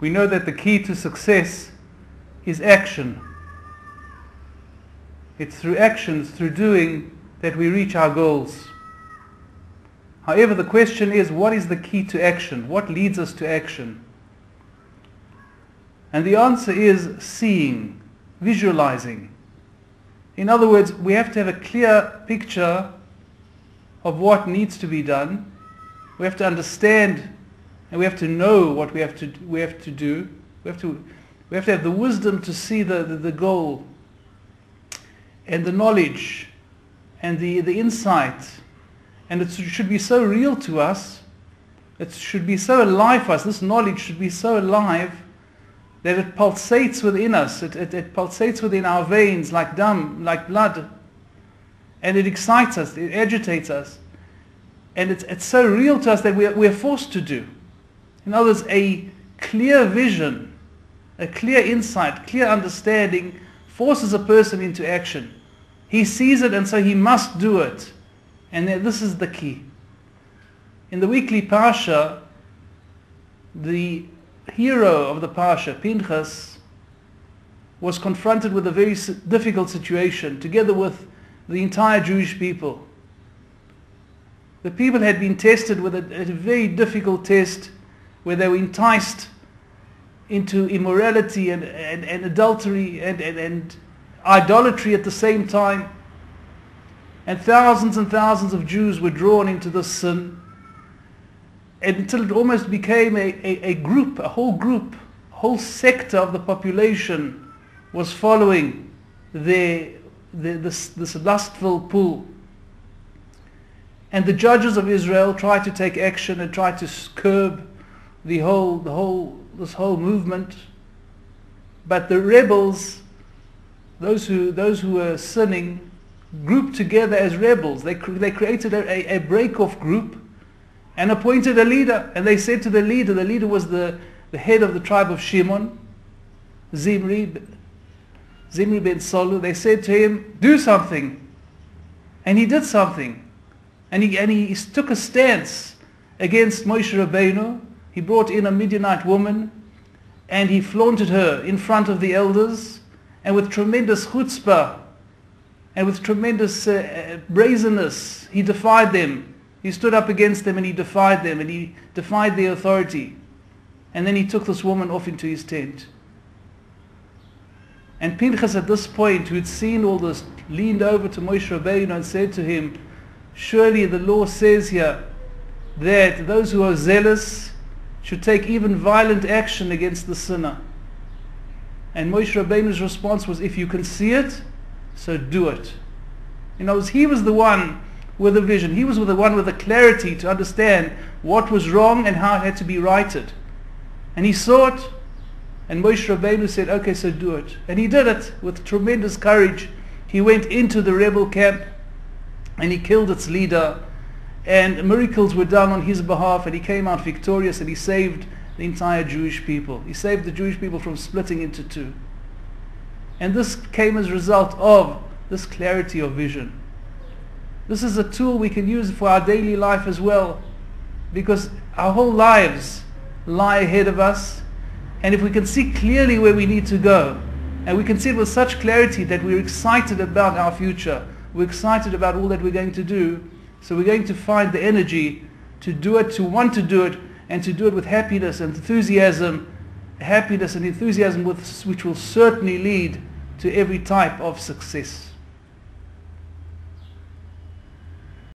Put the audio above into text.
We know that the key to success is action. It's through actions, through doing, that we reach our goals. However, the question is, what is the key to action? What leads us to action? And the answer is seeing, visualizing. In other words, we have to have a clear picture of what needs to be done. We have to understand and we have to know what we have to do. We have to have the wisdom to see the goal and the knowledge and the insight. And it should be so real to us. It should be so alive for us. This knowledge should be so alive that it pulsates within us. It pulsates within our veins like like blood. And it excites us, it agitates us. And it's so real to us that we're forced to do. In other words, a clear vision, a clear insight, clear understanding forces a person into action. He sees it and so he must do it. And this is the key. In the weekly Parsha, the hero of the Parsha, Pinchas, was confronted with a very difficult situation together with the entire Jewish people. The people had been tested with a very difficult test where they were enticed into immorality and adultery and idolatry at the same time. And thousands of Jews were drawn into this sin, and until it almost became a group, a whole sector of the population was following this lustful pull. And the judges of Israel tried to take action and tried to curb this whole movement. But the rebels, those who were sinning, grouped together as rebels. They created a break-off group and appointed a leader. And they said to the leader was the head of the tribe of Shimon, Zimri ben Solu. They said to him, do something. And he did something. And he took a stance against Moshe Rabbeinu. He brought in a Midianite woman and he flaunted her in front of the elders, and with tremendous chutzpah and with tremendous brazenness, he defied them. He stood up against them and he defied them and he defied their authority. And then he took this woman off into his tent. And Pinchas at this point, who had seen all this, leaned over to Moshe Rabbeinu and said to him, surely the law says here that those who are zealous should take even violent action against the sinner. And Moshe Rabbeinu's response was, if you can see it, so do it. In other words, he was the one with the vision. He was the one with the clarity to understand what was wrong and how it had to be righted. And he saw it, and Moshe Rabbeinu said, okay, so do it. And he did it with tremendous courage. He went into the rebel camp and he killed its leader, and miracles were done on his behalf, and he came out victorious, and he saved the entire Jewish people. He saved the Jewish people from splitting into two. And this came as a result of this clarity of vision. This is a tool we can use for our daily life as well, because our whole lives lie ahead of us, and if we can see clearly where we need to go, and we can see it with such clarity that we're excited about our future, we're excited about all that we're going to do, so we're going to find the energy to do it, to want to do it, and to do it with happiness and enthusiasm, which will certainly lead to every type of success.